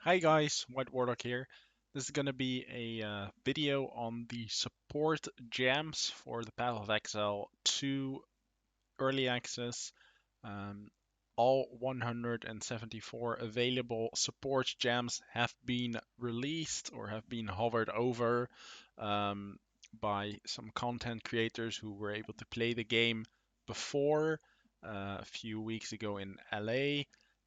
Hi guys, White Warlock here. This is gonna be a video on the support gems for the Path of Exile 2 early access. Um, all 174 available support gems have been released or have been hovered over um, by some content creators who were able to play the game before a few weeks ago in LA.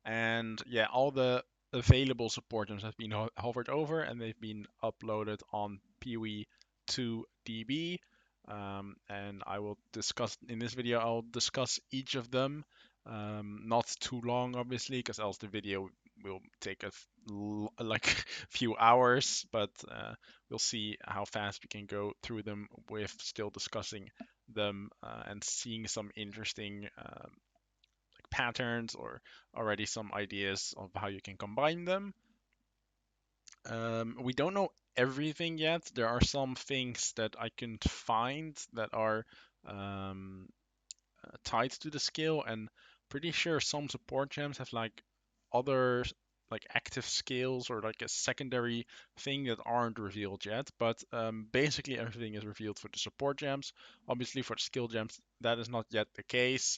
And yeah, all the available support gems have been hovered over and they've been uploaded on PoE 2DB. And I will discuss in this video. I'll discuss each of them, not too long, obviously, because else the video will take like few hours. But we'll see how fast we can go through them with still discussing them and seeing some interesting like patterns or already some ideas of how you can combine them. We don't know everything yet. There are some things that I can find that are um, tied to the skill, and pretty sure some support gems have like other like active skills or like a secondary thing that aren't revealed yet. But basically everything is revealed for the support gems. Obviously for the skill gems that is not yet the case.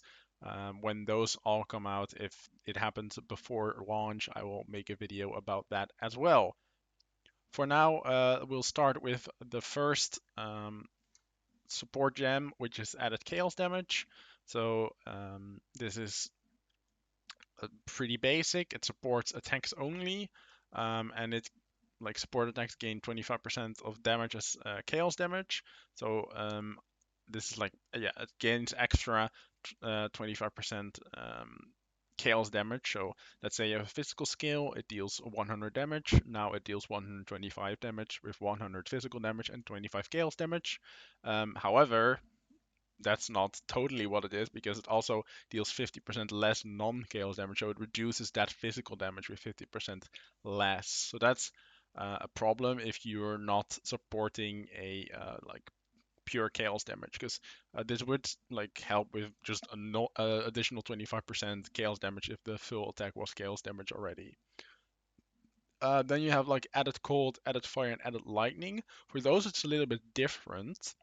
When those all come out, if it happens before launch, I will make a video about that as well. For now, we'll start with the first support gem, which is added chaos damage. So this is pretty basic. It supports attacks only, and it like support attacks gain 25% of damage as chaos damage. So this is like yeah, it gains extra 25% chaos damage. So let's say you have a physical skill, it deals 100 damage. Now it deals 125 damage with 100 physical damage and 25 chaos damage. However, that's not totally what it is because it also deals 50% less non-chaos damage, so it reduces that physical damage with 50% less. So that's a problem if you're not supporting a like pure chaos damage, because this would like help with just a no, additional 25% chaos damage if the full attack was chaos damage already. Then you have like added cold, added fire, and added lightning. For those, it's a little bit different.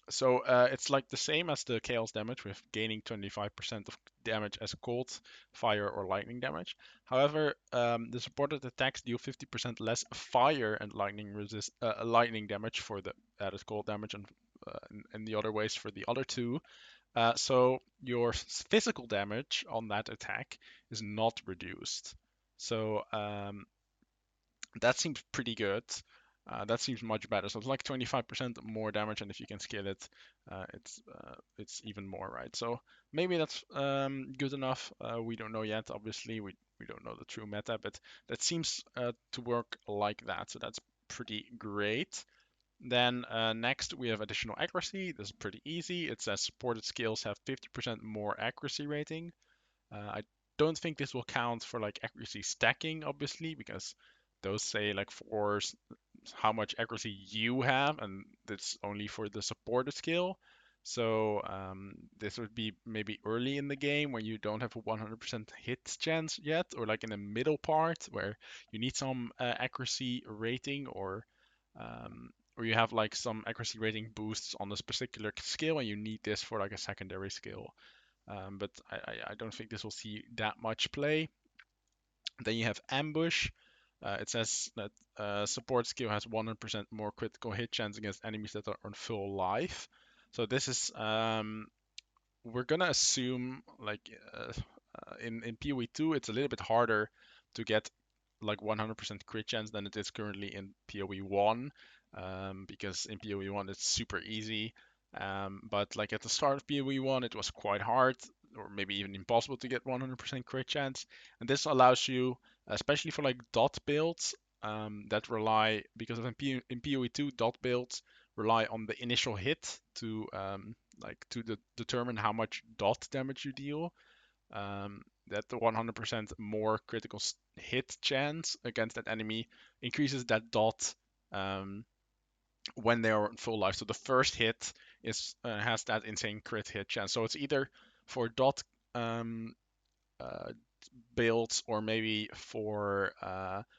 So it's like the same as the chaos damage with gaining 25% of damage as cold, fire, or lightning damage. However, the supported attacks deal 50% less fire and lightning damage for the added cold damage and the other ways for the other two. So your physical damage on that attack is not reduced. So that seems pretty good. That seems much better. So it's like 25% more damage, and if you can scale it, it's even more, right? So maybe that's good enough. We don't know yet. Obviously, we don't know the true meta, but that seems to work like that. So that's pretty great. Then next we have additional accuracy. This is pretty easy. It says supported skills have 50% more accuracy rating. I don't think this will count for like accuracy stacking, obviously, because those say like for how much accuracy you have, and that's only for the supported skill. So this would be maybe early in the game when you don't have a 100% hit chance yet, or like in the middle part where you need some accuracy rating, or you have like some accuracy rating boosts on this particular skill, and you need this for like a secondary skill. But I don't think this will see that much play. Then you have Ambush. It says that support skill has 100% more critical hit chance against enemies that are on full life. So this is we're gonna assume like in PoE 2 it's a little bit harder to get like 100% crit chance than it is currently in PoE 1, because in PoE 1 it's super easy. But like at the start of PoE 1 it was quite hard or maybe even impossible to get 100% crit chance, and this allows you, especially for like dot builds that rely, because in PoE 2 dot builds rely on the initial hit to determine how much dot damage you deal. That the 100% more critical hit chance against that enemy increases that dot when they are in full life. So the first hit has that insane crit hit chance. So it's either for dot um, builds, or maybe for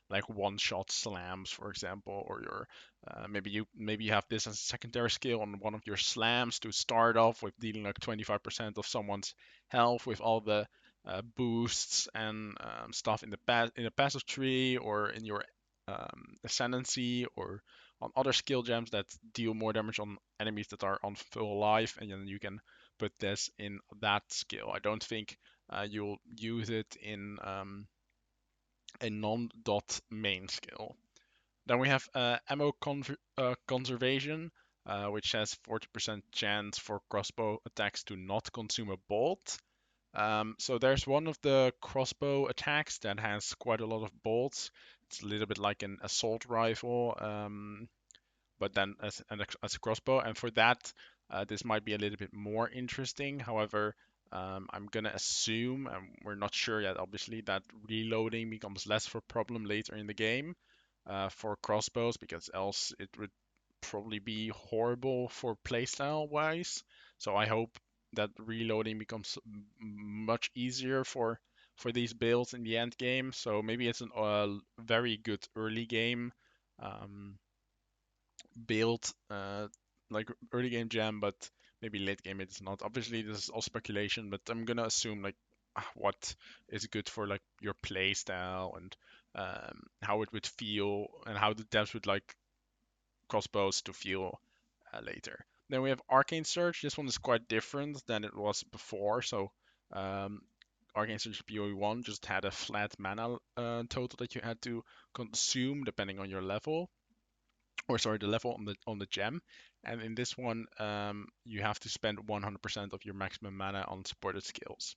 like one-shot slams, for example, or your maybe you have this as a secondary skill on one of your slams to start off with dealing like 25% of someone's health with all the boosts and stuff in the passive tree or in your ascendancy or on other skill gems that deal more damage on enemies that are on full life, and then you can put this in that skill. I don't think you'll use it in a non-dot main skill. Then we have ammo conservation, which has 40% chance for crossbow attacks to not consume a bolt. So there's one of the crossbow attacks that has quite a lot of bolts. It's a little bit like an assault rifle, but then as a crossbow. And for that, this might be a little bit more interesting. However, I'm gonna assume, and we're not sure yet, obviously, that reloading becomes less of a problem later in the game for crossbows, because else it would probably be horrible for playstyle wise. So I hope that reloading becomes much easier for these builds in the end game. So maybe it's a very good early game build, like early game gem, but maybe late game it's not. Obviously, this is all speculation, but I'm gonna assume like what is good for like your play style and how it would feel and how the devs would like crossbows to feel later. Then we have Arcane Surge. This one is quite different than it was before. So um, Arcane Surge PoE1 just had a flat mana total that you had to consume depending on your level, or sorry, the level on the gem. And in this one, you have to spend 100% of your maximum mana on supported skills.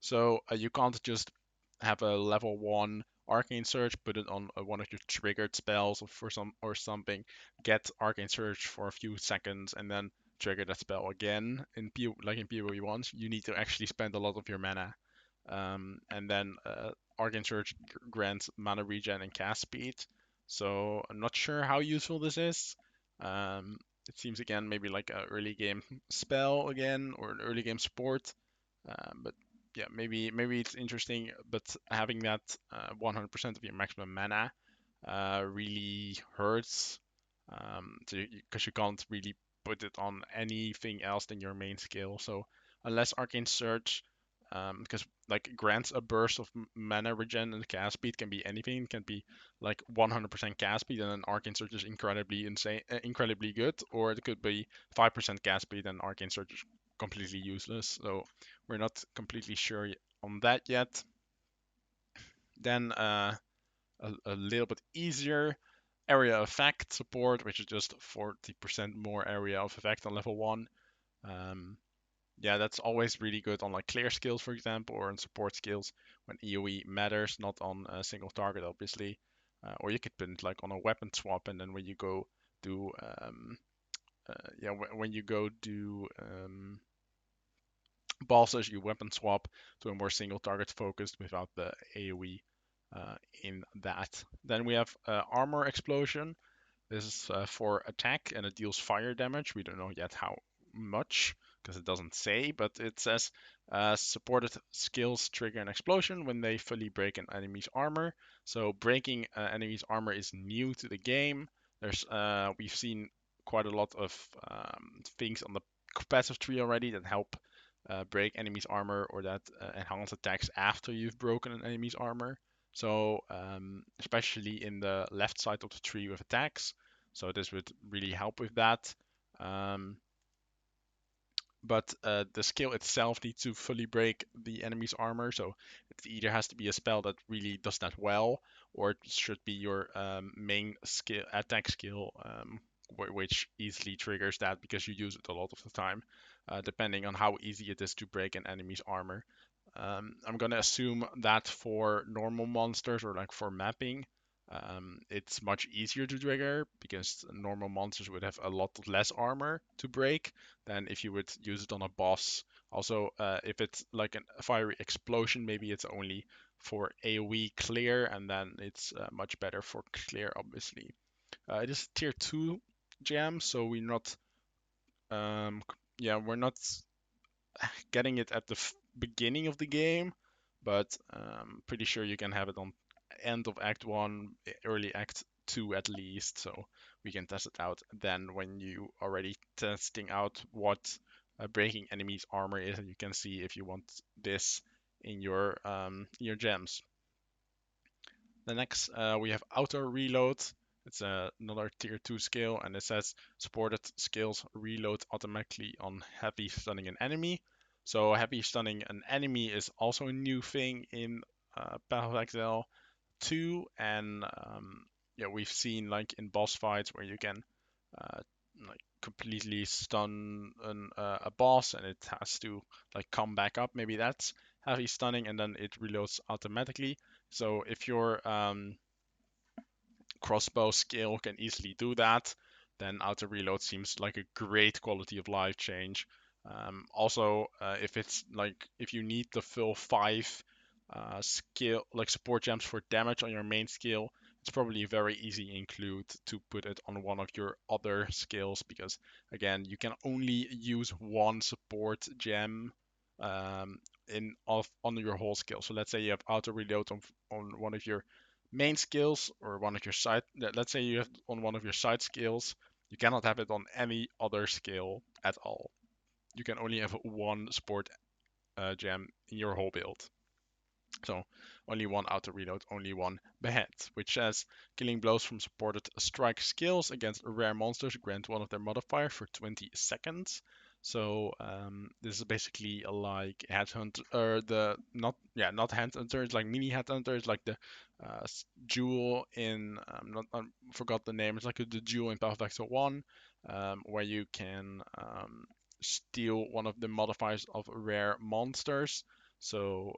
So you can't just have a level 1 Arcane Surge, put it on one of your triggered spells or something, get Arcane Surge for a few seconds, and then trigger that spell again. Like in PoE ones, you need to actually spend a lot of your mana. And then Arcane Surge grants mana regen and cast speed. So I'm not sure how useful this is. It seems again maybe like an early game spell again, or an early game support. But yeah, maybe it's interesting, but having that 100% of your maximum mana really hurts, because you can't really put it on anything else than your main skill. So unless Arcane Surge, because like grants a burst of mana regen and cast speed, can be anything, can be like 100% cast speed and then Arcane Surge is incredibly insane, incredibly good, or it could be 5% cast speed and Arcane Surge is completely useless. So we're not completely sure on that yet. Then a little bit easier area effect support, which is just 40% more area of effect on level 1. Yeah, that's always really good on like clear skills, for example, or on support skills when EOE matters, not on a single target, obviously. Or you could put it like on a weapon swap, and then when you go do when you go do bosses, you weapon swap to a more single target focused without the AoE in that. Then we have Armour Explosion. This is for attack and it deals fire damage. We don't know yet how much because it doesn't say, but it says supported skills trigger an explosion when they fully break an enemy's armor. So breaking enemy's armor is new to the game. We've seen quite a lot of things on the passive tree already that help break enemy's armor, or that enhance attacks after you've broken an enemy's armor. So especially in the left side of the tree with attacks. So this would really help with that. But the skill itself needs to fully break the enemy's armor. So it either has to be a spell that really does that well, or it should be your main skill, attack skill, which easily triggers that because you use it a lot of the time, depending on how easy it is to break an enemy's armor. I'm gonna assume that for normal monsters or like for mapping, it's much easier to trigger because normal monsters would have a lot less armor to break than if you would use it on a boss. Also, if it's like a fiery explosion, maybe it's only for AoE clear, and then it's much better for clear, obviously. It is tier 2 gem, so um, we're not getting it at the beginning of the game, but pretty sure you can have it on end of Act 1, early Act 2 at least, so we can test it out then when you already testing out what breaking enemies armor is, and you can see if you want this in your gems. The next, we have Auto Reload. It's another tier 2 skill, and it says supported skills reload automatically on heavy stunning an enemy. So heavy stunning an enemy is also a new thing in Path of Exile 2, and yeah, we've seen like in boss fights where you can uh, like completely stun a boss and it has to like come back up. Maybe that's heavy stunning, and then it reloads automatically. So if your crossbow skill can easily do that, then auto reload seems like a great quality of life change. Also, if it's like if you need the full 5 skill like support gems for damage on your main skill, it's probably very easy include to put it on one of your other skills, because again you can only use one support gem in off on your whole skill. So let's say you have auto reload on one of your main skills or one of your side, let's say you have on one of your side skills, you cannot have it on any other skill at all. You can only have one support gem in your whole build. So only one auto reload, only one behead, which says killing blows from supported strike skills against rare monsters grant one of their modifiers for 20 seconds. So this is basically like headhunter, or the not headhunter, it's like mini headhunter. It's like the jewel in not I forgot the name. It's like the jewel in Path of Exile 1, where you can steal one of the modifiers of rare monsters. So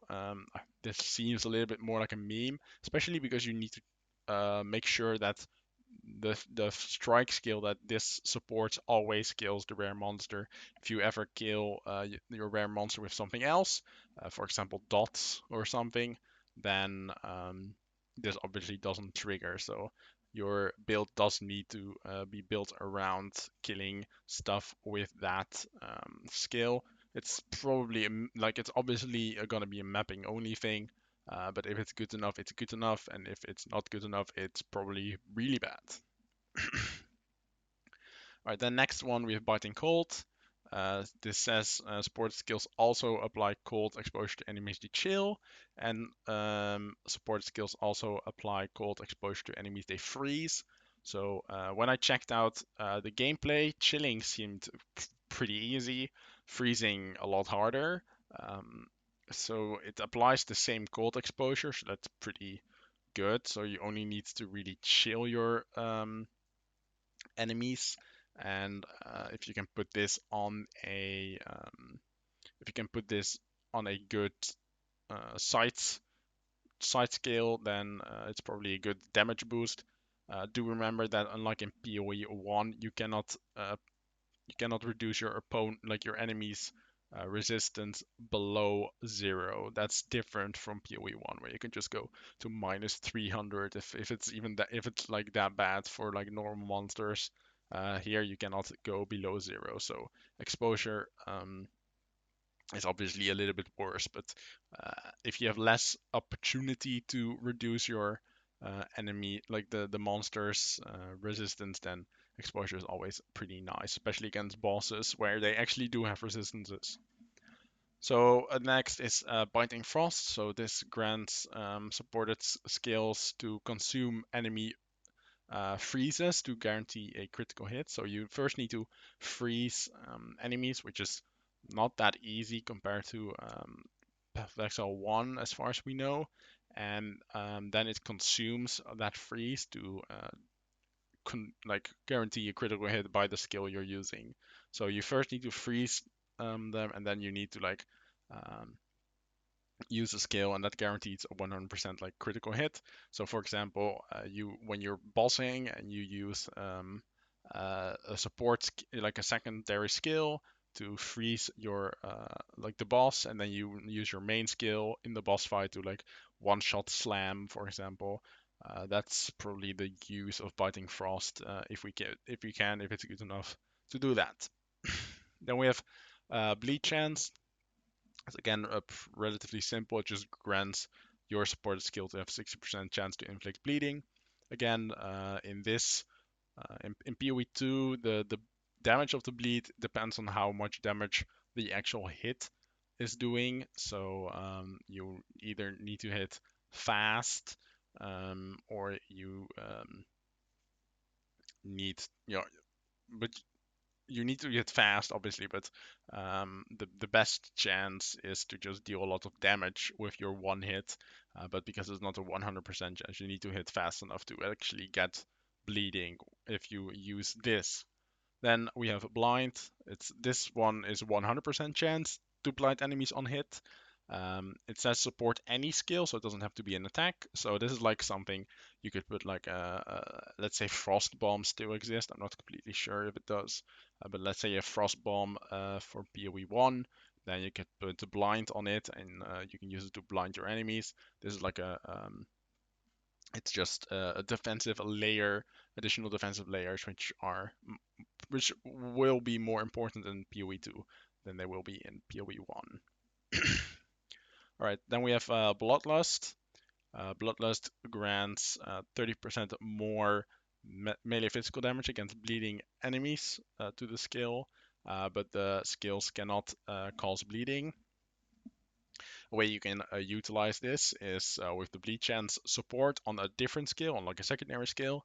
this seems a little bit more like a meme, especially because you need to make sure that the strike skill that this supports always kills the rare monster. If you ever kill your rare monster with something else, for example dots or something, then this obviously doesn't trigger. So your build does need to be built around killing stuff with that skill. It's probably like it's obviously gonna be a mapping only thing, but if it's good enough, it's good enough, and if it's not good enough, it's probably really bad. Alright, the next one we have Biting Cold. This says support skills also apply cold exposure to enemies they chill, and support skills also apply cold exposure to enemies they freeze. So when I checked out the gameplay, chilling seemed pretty easy, freezing a lot harder. Um, so it applies the same cold exposure, so that's pretty good. So you only need to really chill your enemies, and if you can put this on a if you can put this on a good side scale, then it's probably a good damage boost. Do remember that unlike in PoE 1, you cannot reduce your opponent, like your enemy's resistance below 0. That's different from PoE 1, where you can just go to minus 300 if it's even that, if it's like that bad for like normal monsters. Here you cannot go below 0. So exposure is obviously a little bit worse, but if you have less opportunity to reduce your enemy, like the monster's resistance, then exposure is always pretty nice, especially against bosses where they actually do have resistances. So next is Biting Frost. So this grants supported skills to consume enemy freezes to guarantee a critical hit. So you first need to freeze enemies, which is not that easy compared to Path of Exile 1, as far as we know. And then it consumes that freeze to like guarantee a critical hit by the skill you're using. So you first need to freeze them, and then you need to like um, use a skill, and that guarantees a 100% like critical hit. So for example, you when you're bossing and you use a support like a secondary skill to freeze your like the boss, and then you use your main skill in the boss fight to like one shot slam, for example. That's probably the use of Biting Frost, if we can, if it's good enough to do that. Then we have Bleed Chance. It's again relatively simple. It just grants your supported skill to have 60% chance to inflict bleeding. Again, in this in PoE 2, the damage of the bleed depends on how much damage the actual hit is doing. So you either need to hit fast, or you need, but you need to hit fast, obviously. But the best chance is to just deal a lot of damage with your one hit. But because it's not a 100% chance, you need to hit fast enough to actually get bleeding if you use this. Then we have blind. This one is 100% chance to blind enemies on hit. It says support any skill, so it doesn't have to be an attack. So this is like something you could put like let's say frost bomb still exists. I'm not completely sure if it does, but let's say a frost bomb for PoE 1. Then you could put the blind on it, and you can use it to blind your enemies. This is like it's just a defensive layer, additional defensive layers, which will be more important in PoE 2 than they will be in PoE 1. All right, then we have Bloodlust. Bloodlust grants 30% more melee physical damage against bleeding enemies to the skill, but the skills cannot cause bleeding. A way you can utilize this is with the bleed chance support on a different skill, on like a secondary skill.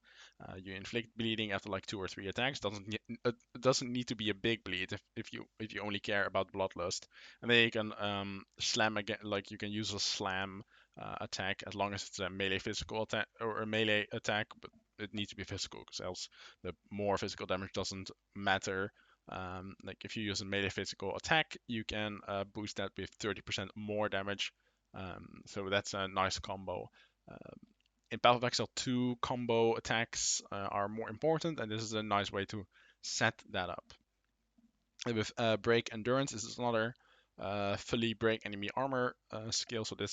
You inflict bleeding after like 2 or 3 attacks. Doesn't need to be a big bleed if you only care about bloodlust. And then you can slam again, like you can use a slam attack as long as it's a melee physical attack or a melee attack, but it needs to be physical because else the more physical damage doesn't matter. Like if you use a melee physical attack, you can boost that with 30% more damage. So that's a nice combo. In Path of Exile 2, combo attacks are more important, and this is a nice way to set that up. And with Break Endurance, this is another fully break enemy armor skill. So the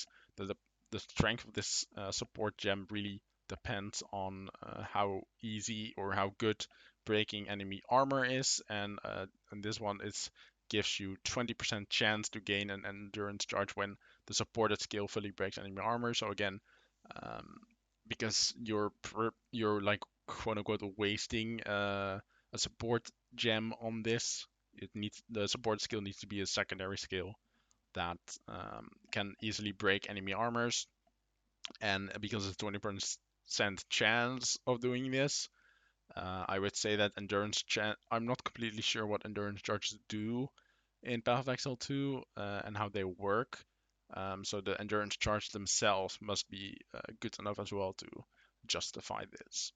strength of this support gem really depends on how easy or how good breaking enemy armor is, and this one gives you 20% chance to gain an endurance charge when the supported skill fully breaks enemy armor. So again, um, because you're like quote unquote wasting a support gem on this, the support skill needs to be a secondary skill that can easily break enemy armors, and because it's 20% chance of doing this, I would say that I'm not completely sure what endurance charges do in Path of Exile 2 and how they work. So the endurance charge themselves must be good enough as well to justify this.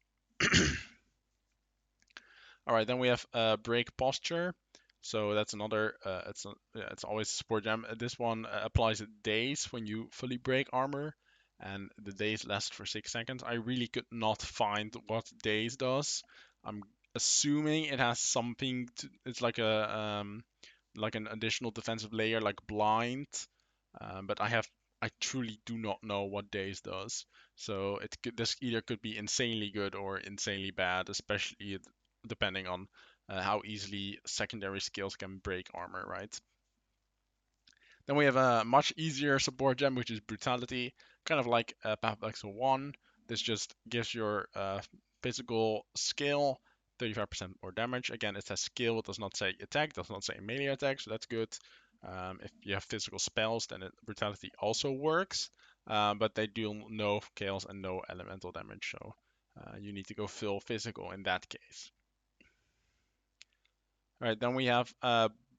All right, then we have break posture. So that's another. It's always a support gem. This one applies daze when you fully break armor, and the daze lasts for 6 seconds. I really could not find what daze does. I'm assuming it has something to. It's like an additional defensive layer, like blind. But I truly do not know what daze does. So this either could be insanely good or insanely bad, especially depending on how easily secondary skills can break armor, right? Then we have a much easier support gem, which is Brutality, kind of like Path of Exile 1. This just gives your physical skill 35% more damage. Again, it says skill, it does not say attack, does not say melee attack, so that's good. If you have physical spells, then Brutality also works, but they do no chaos and no elemental damage, so you need to go full physical in that case. All right, then we have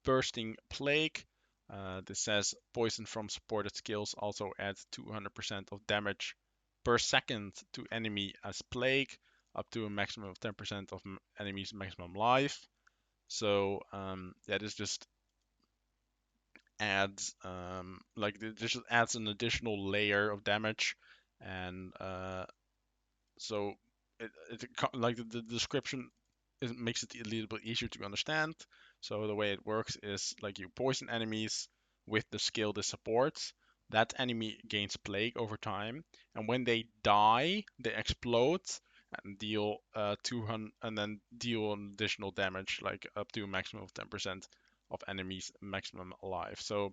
Bursting Plague. This says poison from supported skills also adds 200% of damage per second to enemy as plague, up to a maximum of 10% of enemy's maximum life. So yeah, this just adds this just adds an additional layer of damage, and so like the description makes it a little bit easier to understand. So the way it works is like you poison enemies with the skill this supports. That enemy gains plague over time, and when they die, they explode and deal 200, and then deal an additional damage, like up to a maximum of 10% of enemies maximum life. So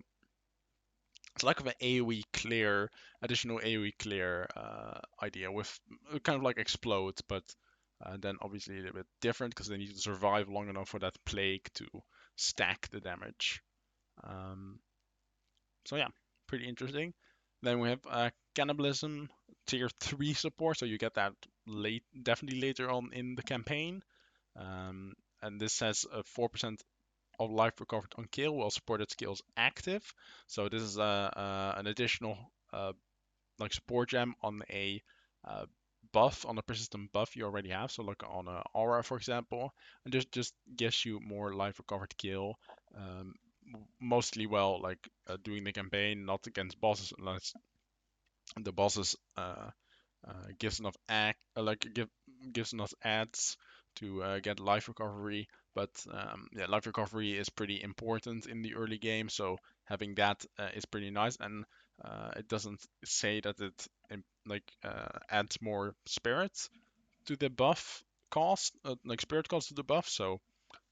It's like an AoE clear, additional AoE clear idea with kind of like explode, but then obviously a little bit different because they need to survive long enough for that plague to stack the damage. Um, so yeah, pretty interesting. Then we have Cannibalism tier 3 support, so you get that definitely later on in the campaign. Um, and this has a 4% of life recovered on kill while supported skills active. So this is an additional like support gem on a uh, buff, on a persistent buff you already have. So like on a aura, for example, and just gives you more life recovered kill. Um, Mostly well like doing the campaign, not against bosses unless the bosses gives enough gives enough ads to get life recovery. But yeah, life recovery is pretty important in the early game, so having that is pretty nice. And it doesn't say that it adds more spirits to the buff cost, like spirit cost to the buff. So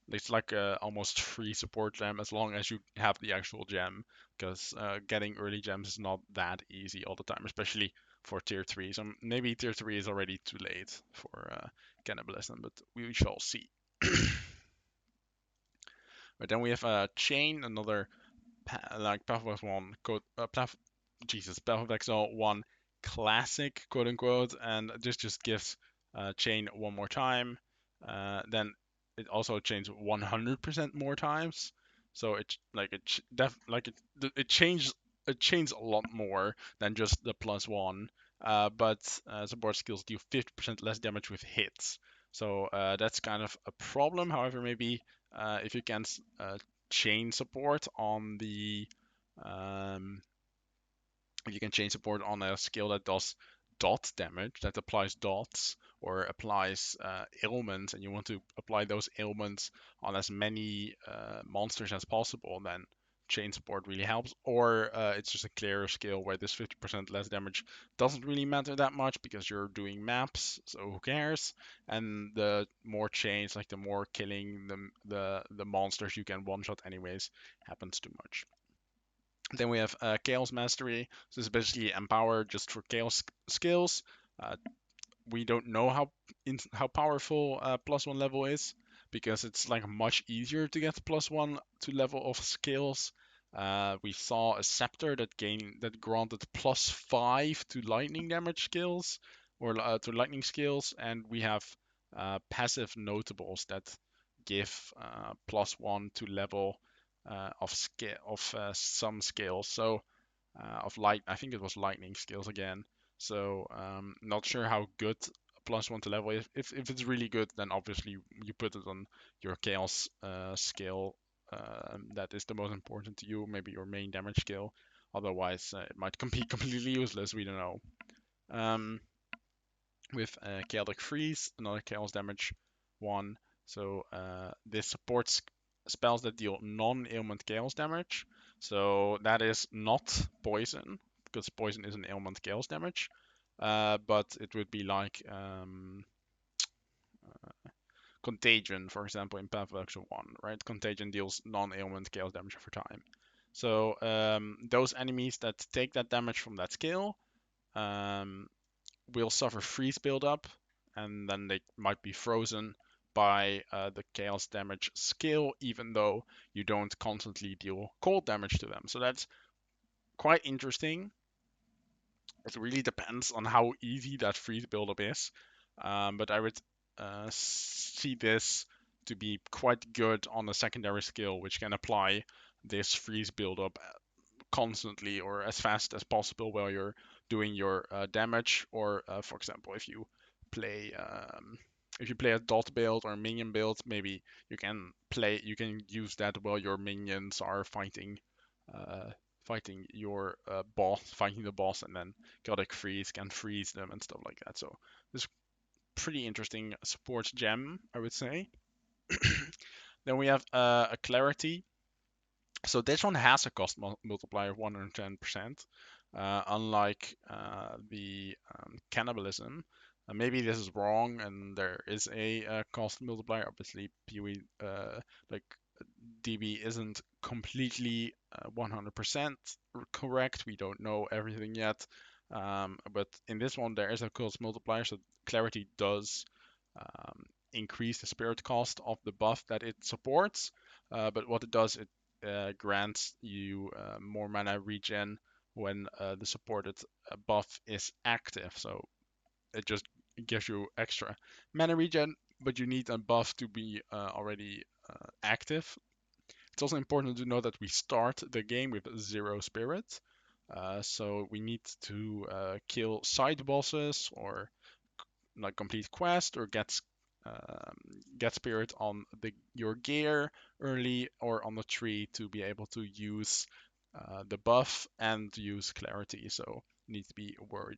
it's like almost free support gem as long as you have the actual gem, because getting early gems is not that easy all the time, especially for tier 3. So maybe tier 3 is already too late for Cannibalism, but we shall see. But then we have Chain, another like Path of Exile 1, Path of Exile 1 classic, quote unquote, and this just gives chain one more time. Then it also chains 100% more times. So it chains a lot more than just the +1. But support skills do 50% less damage with hits. So that's kind of a problem. However, maybe if you can chain support on the um, if you can chain support on a skill that does dot damage, that applies dots or applies ailments, and you want to apply those ailments on as many monsters as possible, then chain support really helps. Or it's just a clearer skill where this 50% less damage doesn't really matter that much because you're doing maps, so who cares? And the more chains, like the more killing the monsters you can one shot anyways, happens too much. Then we have Chaos Mastery. So this is basically Empower just for Chaos skills. Uh, we don't know how powerful +1 level is because it's like much easier to get +1 to level of skills. We saw a scepter that granted +5 to lightning damage skills or to lightning skills, and we have passive notables that give +1 to level of some skills. So I think it was lightning skills again. So not sure how good +1 to level is. If it's really good, then obviously you put it on your chaos skill. That is the most important to you, maybe your main damage skill. Otherwise, it might be completely useless. We don't know. Um, with Chaotic Freeze, another chaos damage one. So this supports spells that deal non-ailment chaos damage. So that is not poison, because poison is an ailment chaos damage. But it would be like Contagion, for example, in Path of Exile 1, right? Contagion deals non-ailment chaos damage over time. So those enemies that take that damage from that skill um, will suffer freeze buildup, and then they might be frozen by the chaos damage skill, even though you don't constantly deal cold damage to them. So that's quite interesting. It really depends on how easy that freeze buildup is, but I would see this to be quite good on a secondary skill, which can apply this freeze buildup constantly or as fast as possible while you're doing your damage. Or for example, if you play a dot build or a minion build, maybe you can use that while your minions are uh, fighting the boss, and then Chaotic Freeze can freeze them and stuff like that. So this pretty interesting support gem, I would say. Then we have a Clarity. So this one has a cost multiplier of 110%, unlike the Cannibalism. Maybe this is wrong, and there is a cost multiplier. Obviously, PoE like DB isn't completely 100% correct. We don't know everything yet. But in this one, there is a Cull's multiplier, so Clarity does increase the spirit cost of the buff that it supports. But what it does, it grants you more mana regen when the supported buff is active. So it just gives you extra mana regen, but you need a buff to be already active. It's also important to know that we start the game with 0 spirit. So we need to kill side bosses or like complete quest or get spirit on your gear early or on the tree to be able to use the buff and use clarity. So you need to be worried.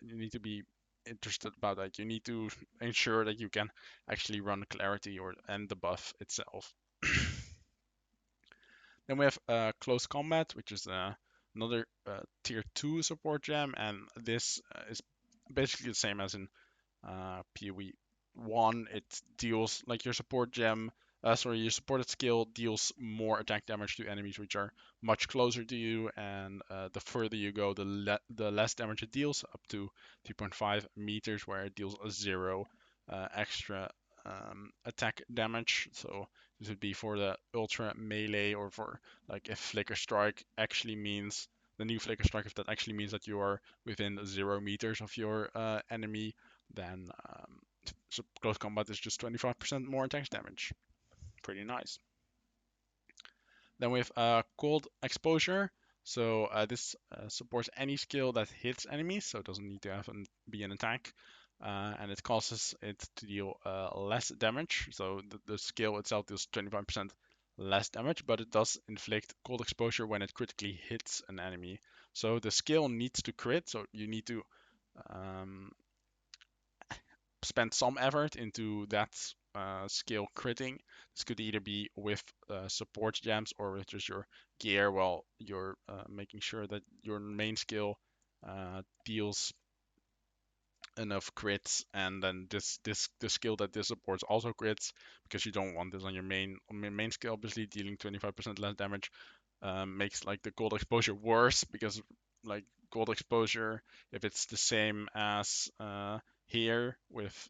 You need to be interested about that. You need to ensure that you can actually run clarity or and the buff itself. Then we have Close Combat, which is another tier 2 support gem, and this is basically the same as in PoE 1. It deals, like your support gem, your supported skill deals more attack damage to enemies which are much closer to you, and the further you go, the less damage it deals, up to 3.5 meters, where it deals a 0 extra attack damage. So this would be for the ultra melee, or for like if Flicker Strike actually means the new Flicker Strike, if that actually means that you are within 0 meters of your enemy, then so close combat is just 25% more attack damage. Pretty nice. Then we have Cold Exposure. So this supports any skill that hits enemies, so it doesn't need to be an attack. And it causes it to deal less damage. So the skill itself deals 25% less damage, but it does inflict cold exposure when it critically hits an enemy. So the skill needs to crit, so you need to spend some effort into that skill critting. This could either be with support gems or with just your gear, while you're making sure that your main skill deals enough crits, and then the skill that this supports also crits, because you don't want this on your main skill. Obviously, dealing 25% less damage makes like the cold exposure worse, because like cold exposure, if it's the same as here with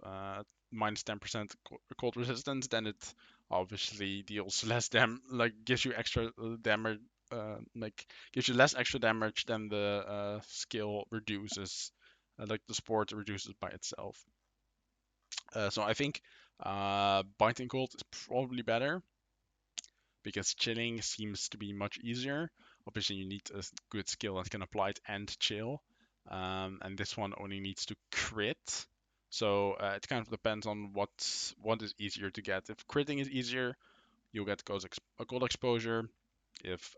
minus 10% cold resistance, then it obviously deals less like gives you extra damage, like gives you less extra damage than the skill reduces, like the support reduces by itself. So I think biting cold is probably better, because chilling seems to be much easier. Obviously, you need a good skill that can apply it and chill. And this one only needs to crit. So it kind of depends on what is easier to get. If critting is easier, you'll get a cold exposure. If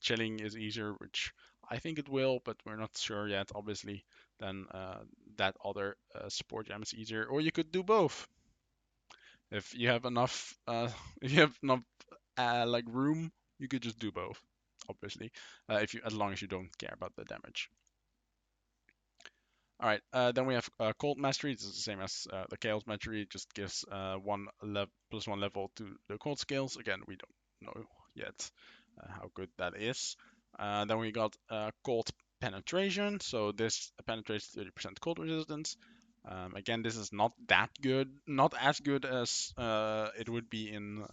chilling is easier, which I think it will, but we're not sure yet, obviously, then that other support gem is easier. Or you could do both. If you have enough, if you have enough like room, you could just do both, obviously, as long as you don't care about the damage. All right, then we have Cold Mastery. It's the same as the Chaos Mastery. It just gives plus one level to the cold skills. Again, we don't know yet how good that is. Then we got Cold Penetration. So this penetrates 30% cold resistance. Again, this is not that good, not as good as it would be in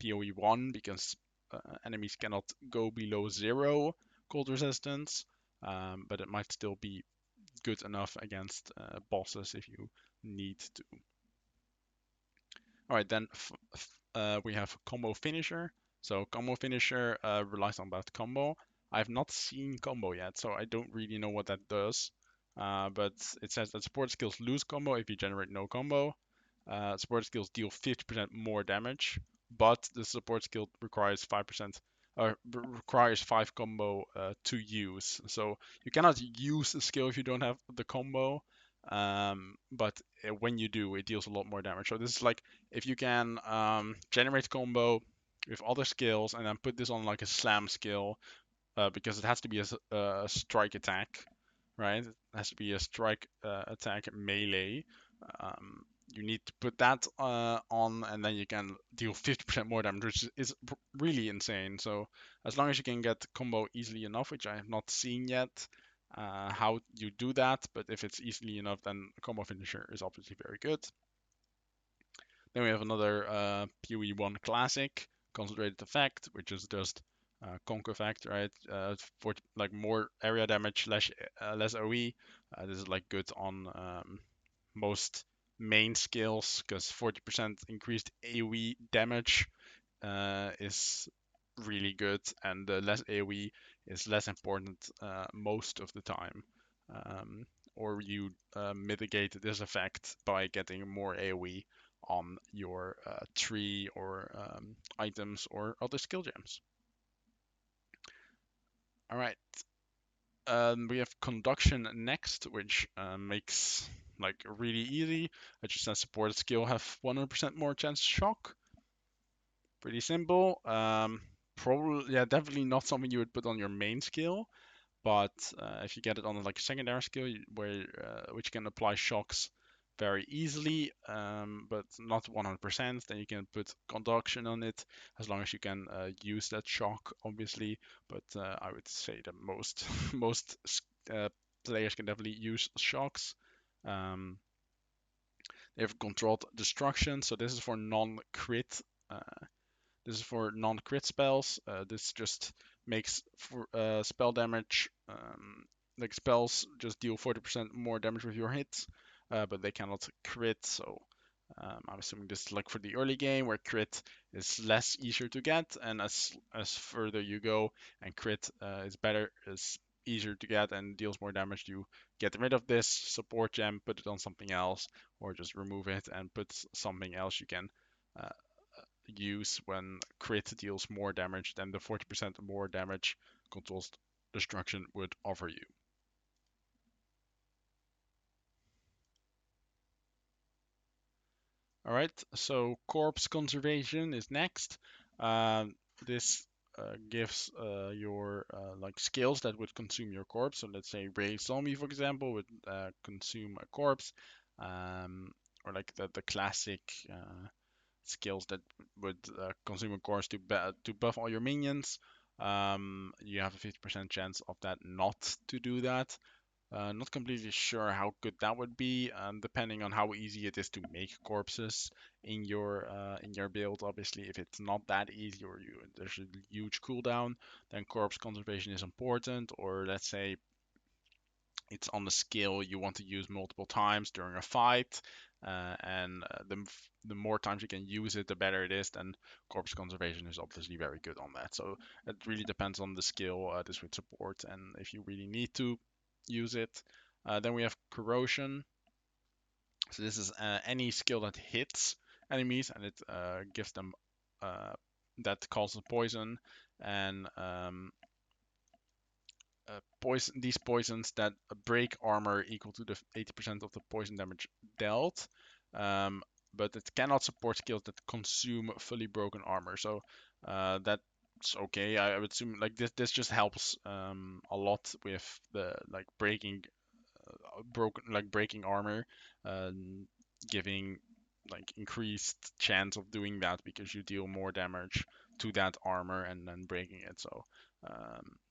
PoE 1, because enemies cannot go below 0 cold resistance, but it might still be good enough against bosses if you need to. Alright, then we have Combo Finisher. So Combo Finisher relies on that combo. I've not seen combo yet, so I don't really know what that does. But it says that support skills lose combo if you generate no combo. Support skills deal 50% more damage, but the support skill requires 5% requires 5 combo to use. So you cannot use the skill if you don't have the combo. But when you do, it deals a lot more damage. So this is like if you can generate combo with other skills and then put this on like a slam skill, because it has to be a strike attack, right? It has to be a strike attack melee. you need to put that on, and then you can deal 50% more damage, which is really insane. So as long as you can get combo easily enough, which I have not seen yet, how you do that, but if it's easily enough, then combo finisher is obviously very good. Then we have another PoE1 classic, Concentrated Effect, which is just conk effect, right? For like more area damage, less OE. This is like good on most main skills because 40% increased AoE damage is really good, and the less AoE is less important most of the time. Or you mitigate this effect by getting more AoE on your tree or items or other skill gems. All right, we have Conduction next, which makes like really easy. It just says supported skill have 100% more chance to shock. Pretty simple. Probably, yeah, definitely not something you would put on your main skill, but if you get it on like a secondary skill where which can apply shocks very easily, but not 100%, then you can put Conduction on it as long as you can use that shock, obviously. But I would say that most most players can definitely use shocks. Um, they have controlled destruction, so this is for non-crit. This is for non-crit spells. This just makes for spell damage. Like spells just deal 40% more damage with your hits, but they cannot crit. So I'm assuming this is like for the early game where crit is less easier to get, and as further you go and crit is better, is easier to get and deals more damage. You get rid of this support gem, put it on something else, or just remove it and put something else you can uh, use when crit deals more damage than the 40% more damage Controlled Destruction would offer you. Alright, so Corpse Conservation is next. This gives your like skills that would consume your corpse. So let's say Raise Zombie, for example, would consume a corpse, or like the classic skills that would consume a course to buff all your minions. You have a 50% chance of that not to do that. Not completely sure how good that would be, depending on how easy it is to make corpses in your build. Obviously, if it's not that easy or there's a huge cooldown, then corpse conservation is important. Or let's say it's on the skill you want to use multiple times during a fight, and the more times you can use it, the better it is. Then corpse conservation is obviously very good on that. So it really depends on the skill this would support, and if you really need to use it. Then we have corrosion. So this is any skill that hits enemies and it gives them that causes poison, and these poisons that break armor equal to the 80% of the poison damage dealt. Um, but it cannot support skills that consume fully broken armor. So that's okay. I would assume like this just helps a lot with the like breaking armor, giving like increased chance of doing that because you deal more damage to that armor and then breaking it. So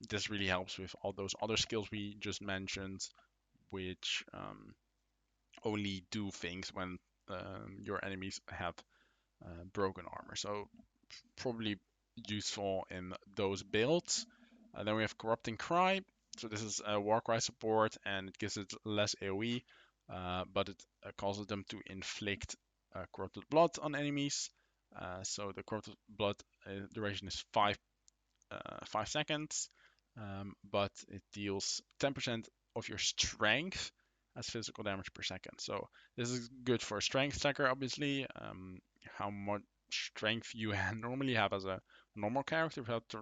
this really helps with all those other skills we just mentioned, which only do things when your enemies have broken armor. So probably useful in those builds. Then we have Corrupting Cry. So this is a Warcry support and it gives it less AoE, but it causes them to inflict corrupted blood on enemies. So the corrupted blood duration is 5 seconds, but it deals 10% of your strength as physical damage per second. So this is good for a strength stacker, obviously. How much strength you normally have as a normal character without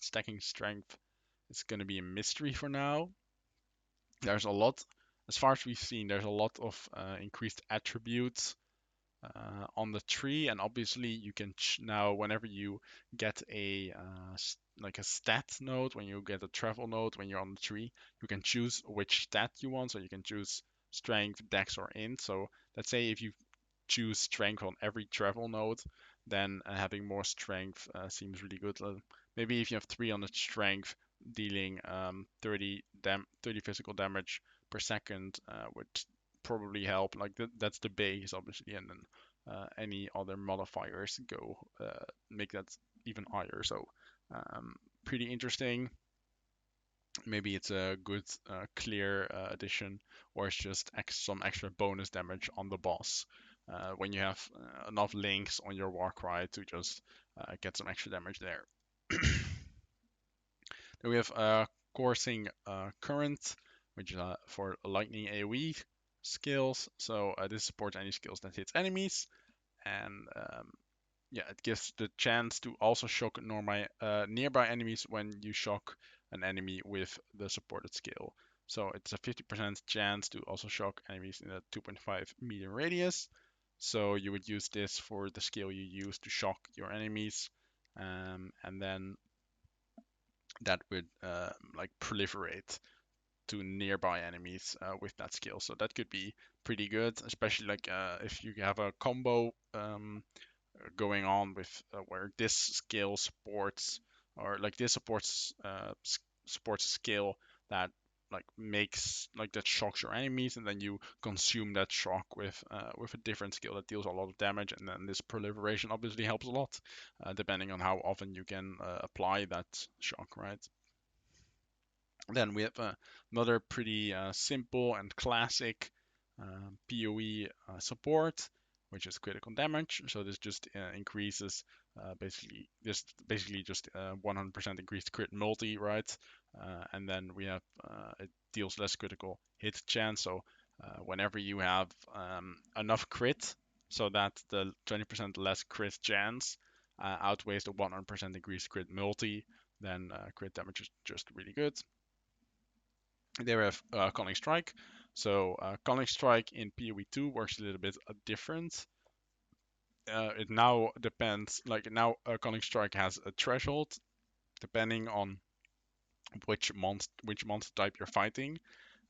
stacking strength, it's going to be a mystery for now. There's a lot, as far as we've seen, there's a lot of increased attributes on the tree, and obviously you can now whenever you get like a stat node, when you get a travel node when you're on the tree, you can choose which stat you want. So you can choose strength, dex, or int. So let's say if you choose strength on every travel node, then having more strength seems really good. Maybe if you have 3 on the strength, dealing 30 physical damage per second would probably help. Like that's the base, obviously, and then any other modifiers go make that even higher. So pretty interesting. Maybe it's a good clear addition, or it's just some extra bonus damage on the boss when you have enough links on your Warcry to just get some extra damage there. Then we have Coursing Current, which is for lightning AoE skills. So this supports any skills that hits enemies, and yeah, it gives the chance to also shock nearby enemies when you shock an enemy with the supported skill. So it's a 50% chance to also shock enemies in a 2.5 meter radius. So you would use this for the skill you use to shock your enemies, and then that would like proliferate to nearby enemies with that skill. So that could be pretty good, especially like if you have a combo going on with where this skill supports, or like this supports a skill that like makes like that shocks your enemies, and then you consume that shock with a different skill that deals a lot of damage, and then this proliferation obviously helps a lot depending on how often you can apply that shock, right? Then we have another pretty simple and classic PoE support, which is critical damage. So this just increases basically just 100% increased crit multi, right? And then we have it deals less critical hit chance. So whenever you have enough crit, so that the 20% less crit chance outweighs the 100% increased crit multi, then crit damage is just really good. There we have Culling Strike. So Culling Strike in PoE2 works a little bit different. It now depends, like now Culling Strike has a threshold depending on which monster type you're fighting,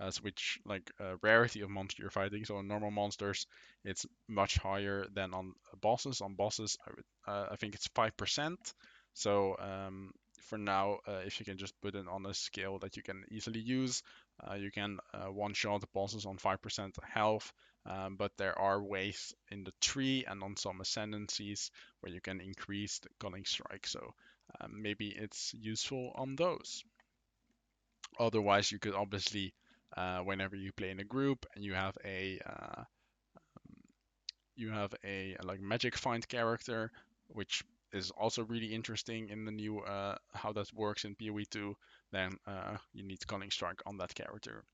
so which like rarity of monster you're fighting. So on normal monsters, it's much higher than on bosses. On bosses, I think it's 5%. So for now, if you can just put it on a scale that you can easily use, you can one-shot the bosses on 5% health. But there are ways in the tree and on some ascendancies where you can increase the Culling Strike. So maybe it's useful on those. Otherwise, you could obviously, whenever you play in a group and you have a like magic find character, which is also really interesting in the new how that works in PoE2, then you need Culling Strike on that character.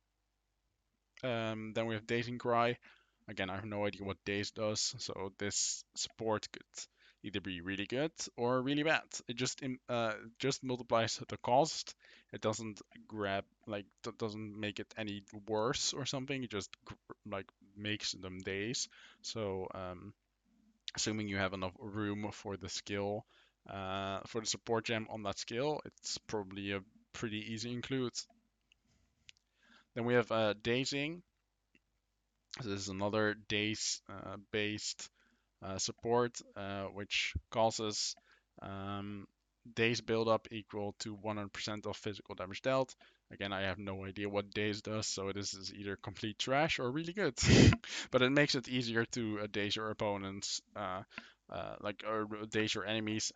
Then we have Dazing Cry. Again, I have no idea what Daze does, so this support could either be really good or really bad. It just multiplies the cost. It doesn't doesn't make it any worse or something. It just like makes them daze. So assuming you have enough room for the skill, for the support gem on that skill, it's probably a pretty easy include. Then we have Dazing. So this is another daze based support, which causes daze buildup equal to 100% of physical damage dealt. Again, I have no idea what daze does, so this is either complete trash or really good. But it makes it easier to daze your opponents, or daze your enemies,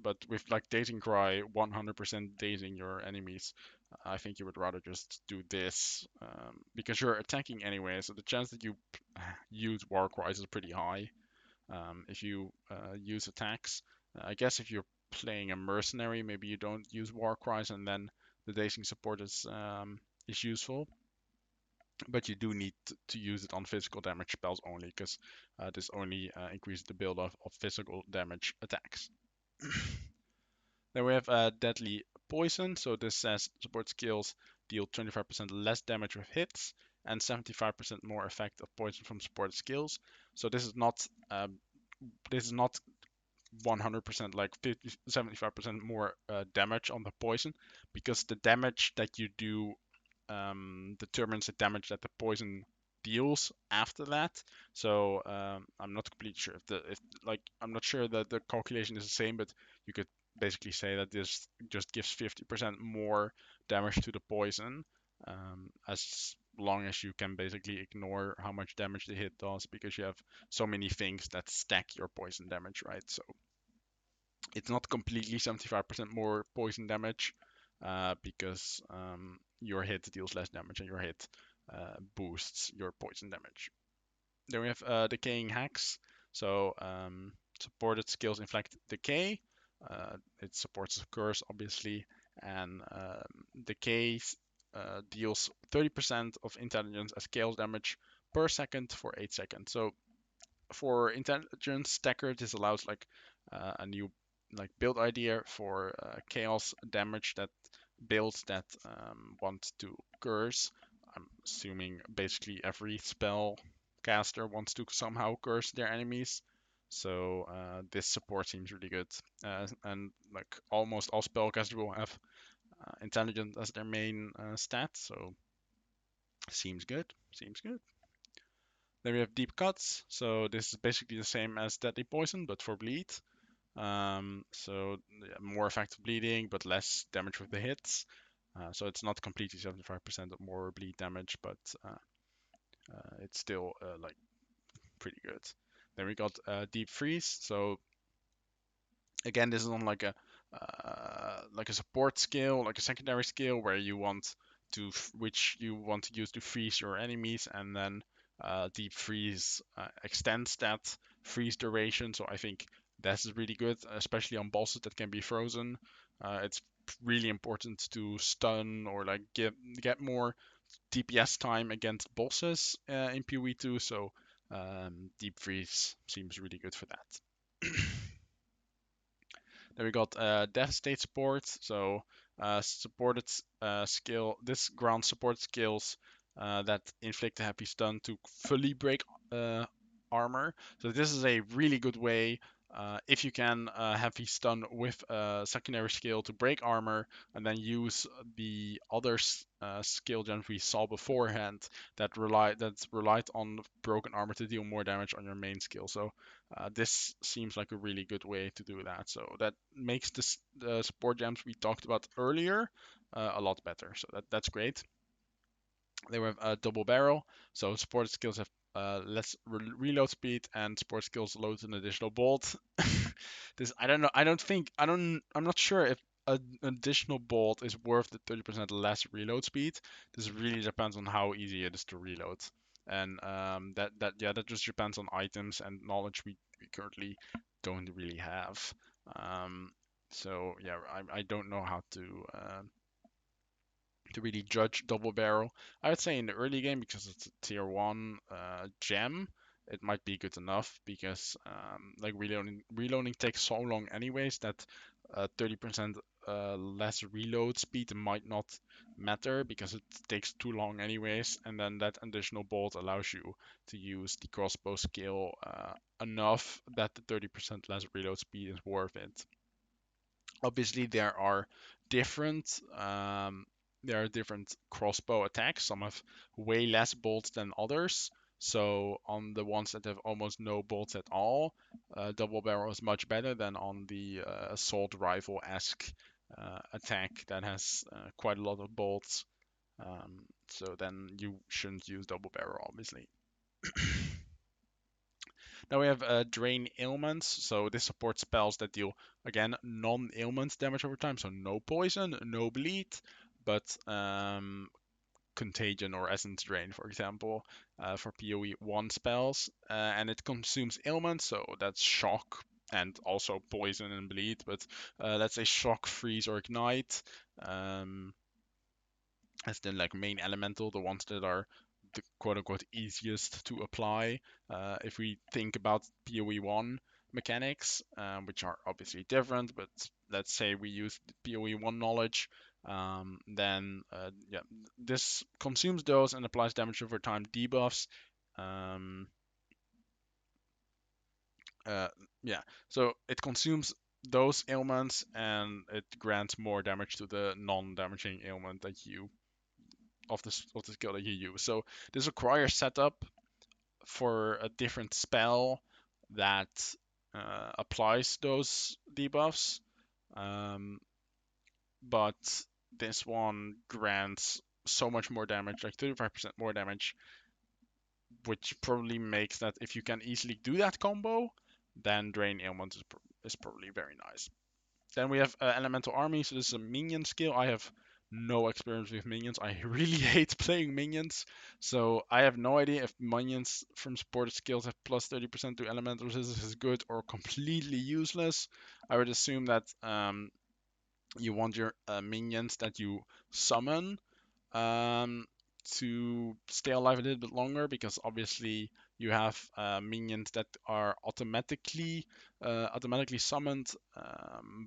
but with like Dazing Cry, 100% dazing your enemies, I think you would rather just do this because you're attacking anyway, so the chance that you use Warcry is pretty high if you use attacks. I guess if you're playing a mercenary, maybe you don't use Warcries, and then the dazing support is useful. But you do need to use it on physical damage spells only, because this only increases the build of physical damage attacks. Then we have Deadly Poison. So this says support skills deal 25% less damage with hits and 75% more effect of poison from supported skills. So this is not 100% like 75% more damage on the poison, because the damage that you do determines the damage that the poison deals after that. So I'm not completely sure if like I'm not sure that the calculation is the same, but you could basically say that this just gives 50% more damage to the poison, as long as you can basically ignore how much damage the hit does, because you have so many things that stack your poison damage, right? So it's not completely 75% more poison damage, because your hit deals less damage and your hit boosts your poison damage. Then we have Decaying Hex. So supported skills inflict decay. It supports the curse, obviously, and decay deals 30% of intelligence as chaos damage per second for 8 seconds. So for intelligence stacker, this allows like a new like build idea for chaos damage that builds that want to curse. I'm assuming basically every spell caster wants to somehow curse their enemies. So this support seems really good, and like almost all spellcasters will have intelligence as their main stat. So seems good. Seems good. Then we have Deep Cuts. So this is basically the same as Deadly Poison, but for bleed. So yeah, more effective bleeding, but less damage with the hits. So it's not completely 75% of more bleed damage, but it's still like pretty good. Then we got Deep Freeze. So again, this is on like a support skill, like a secondary skill where you want to which you want to use to freeze your enemies, and then deep freeze extends that freeze duration. So I think that's really good, especially on bosses that can be frozen. It's really important to stun or like get more DPS time against bosses in PoE2. So deep freeze seems really good for that. Then we got Devastate support, so supported skill. This grants support skills that inflict a heavy stun to fully break armor. So this is a really good way if you can heavy stun with a secondary skill to break armor, and then use the other skill gen we saw beforehand that's relied on broken armor to deal more damage on your main skill. So this seems like a really good way to do that. So that makes the support gems we talked about earlier a lot better. So that's great. They have a double barrel, so support skills have less reload speed, and support skills load an additional bolt. This I don't know. I don't think I don't. I'm not sure if an additional bolt is worth the 30% less reload speed. This really depends on how easy it is to reload, and that just depends on items and knowledge we currently don't really have. Um, so yeah, I don't know how to really judge double barrel. I would say in the early game, because it's a tier 1 gem, it might be good enough, because like reloading takes so long anyways that 30% less reload speed might not matter, because it takes too long anyways, and then that additional bolt allows you to use the crossbow skill enough that the 30% less reload speed is worth it. Obviously different um, there are different crossbow attacks. Some have way less bolts than others. So on the ones that have almost no bolts at all, double barrel is much better than on the assault rifle-esque attack that has quite a lot of bolts. So then you shouldn't use double barrel, obviously. Now we have Drain Ailments. So this supports spells that deal, again, non-ailments damage over time. So no poison, no bleed, but Contagion or Essence Drain, for example, for PoE 1 spells. And it consumes ailments, so that's shock and also poison and bleed. But let's say shock, freeze, or ignite. As the like main elemental, the ones that are the quote unquote easiest to apply. If we think about PoE 1 mechanics, which are obviously different, but let's say we use PoE 1 knowledge, then yeah, this consumes those and applies damage over time debuffs. Um, uh, yeah, so it consumes those ailments and it grants more damage to the non-damaging ailment that you of the skill that you use. So this requires setup for a different spell that applies those debuffs. Um, but this one grants so much more damage, like 35% more damage, which probably makes that if you can easily do that combo, then Drain Ailment is probably very nice. Then we have Elemental Army, so this is a minion skill. I have no experience with minions. I really hate playing minions, so I have no idea if minions from supported skills have plus 30% to elemental resistance is good or completely useless. I would assume that you want your minions that you summon um, to stay alive a little bit longer, because obviously you have minions that are automatically summoned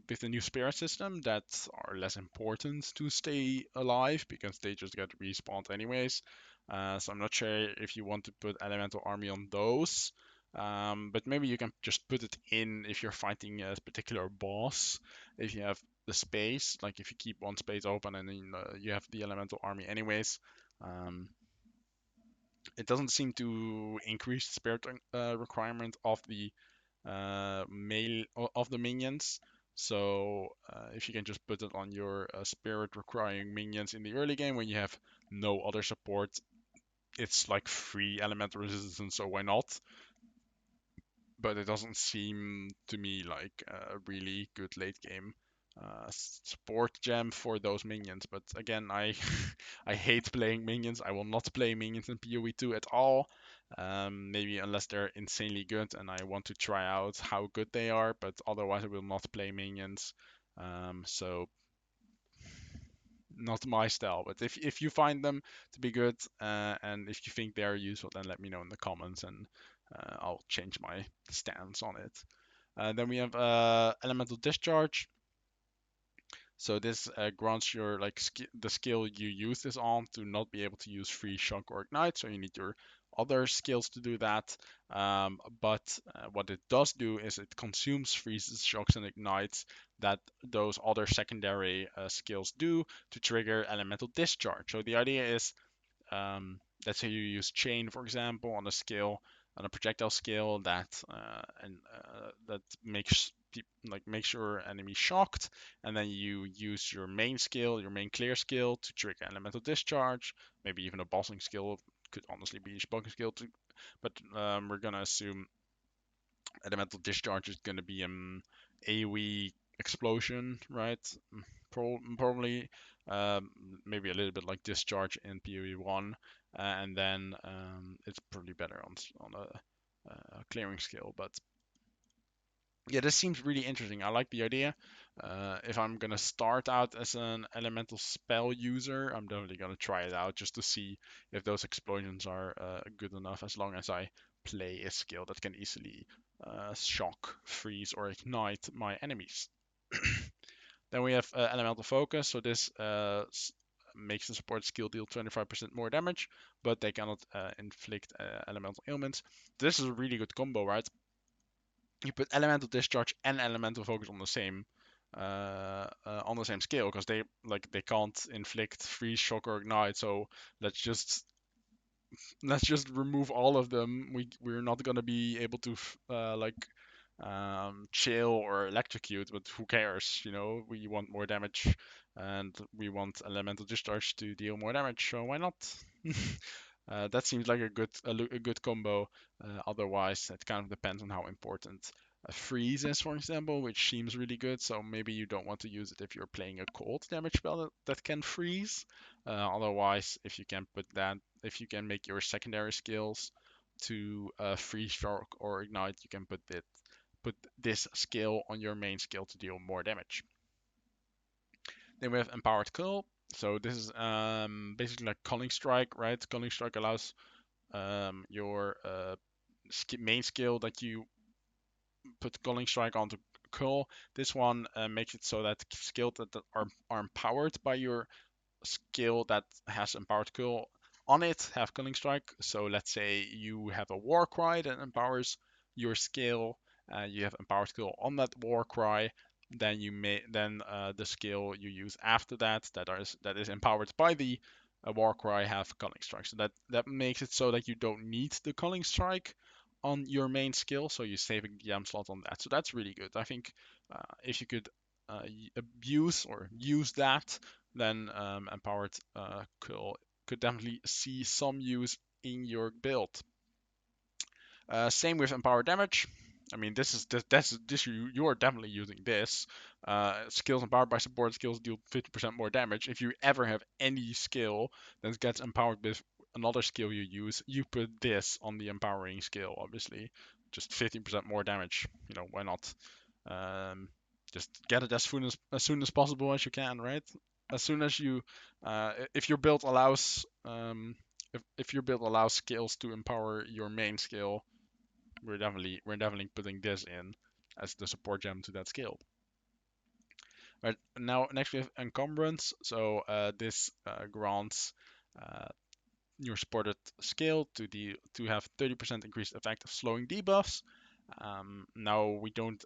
with the new spirit system that are less important to stay alive because they just get respawned anyways. So I'm not sure if you want to put elemental army on those. But maybe you can just put it in if you're fighting a particular boss. If you have the space, like if you keep one space open and then you have the elemental army anyways, um, it doesn't seem to increase the spirit requirement of the of the minions. So if you can just put it on your spirit requiring minions in the early game when you have no other support, it's like free elemental resistance, so why not? But it doesn't seem to me like a really good late game support gem for those minions. But again, I I hate playing minions. I will not play minions in PoE 2 at all. Maybe unless they're insanely good and I want to try out how good they are, but otherwise I will not play minions. So not my style. But if you find them to be good and if you think they are useful, then let me know in the comments and I'll change my stance on it. Then we have Elemental Discharge. So this grants your the skill you use this on to not be able to use Freeze, Shock, or Ignite. So you need your other skills to do that. But what it does do is it consumes freezes, shocks, and ignites that those other secondary skills do to trigger Elemental Discharge. So the idea is, let's say you use Chain, for example, on a skill, on a projectile skill that makes your enemy shocked, and then you use your main skill, your main clear skill, to trigger Elemental Discharge. Maybe even a bossing skill could honestly be a bossing skill too, but we're gonna assume Elemental Discharge is gonna be an AoE explosion, right? Probably, um, maybe a little bit like Discharge in PoE 1, and then it's probably better on a clearing skill. But yeah, this seems really interesting. I like the idea. If I'm gonna start out as an elemental spell user, I'm definitely gonna try it out just to see if those explosions are good enough. As long as I play a skill that can easily shock, freeze, or ignite my enemies. Then we have Elemental Focus. So this makes the support skill deal 25% more damage, but they cannot inflict elemental ailments. This is a really good combo, right? You put Elemental Discharge and Elemental Focus on the same scale, because they can't inflict freeze, shock, or ignite. So let's just remove all of them. We're not gonna be able to chill or electrocute, but who cares? We want more damage, and we want Elemental Discharge to deal more damage. So why not? That seems like a good combo. Otherwise, it kind of depends on how important a freeze is, for example, which seems really good. So maybe you don't want to use it if you're playing a cold damage spell that can freeze. Otherwise, if you can make your secondary skills to freeze, shock, or ignite, you can put this skill on your main skill to deal more damage. Then we have Empowered Cull. So this is basically like Culling Strike, right? Culling Strike allows your main skill that you put Culling Strike onto Cull. This one makes it so that skills that are empowered by your skill that has Empowered Cull on it have Culling Strike. So let's say you have a Warcry that empowers your skill. You have Empowered Cull on that Warcry. Then the skill you use after that is empowered by the a Warcry have Culling Strike. So that makes it so that you don't need the Culling Strike on your main skill, so you're saving the slot on that. So that's really good. I think if you could abuse or use that, then Empowered could definitely see some use in your build. Same with Empowered Damage. I mean, you are definitely using this. Skills empowered by support skills deal 50% more damage. If you ever have any skill that gets empowered with another skill you use, you put this on the empowering skill, obviously. Just 15% more damage. You know, why not? Um, just get it as soon as possible as you can, right? As soon as you, if your build allows, if your build allows skills to empower your main skill, we're definitely putting this in as the support gem to that skill. Right now, next we have Encumbrance. So this grants your supported skill to have 30% increased effect of slowing debuffs. Now we don't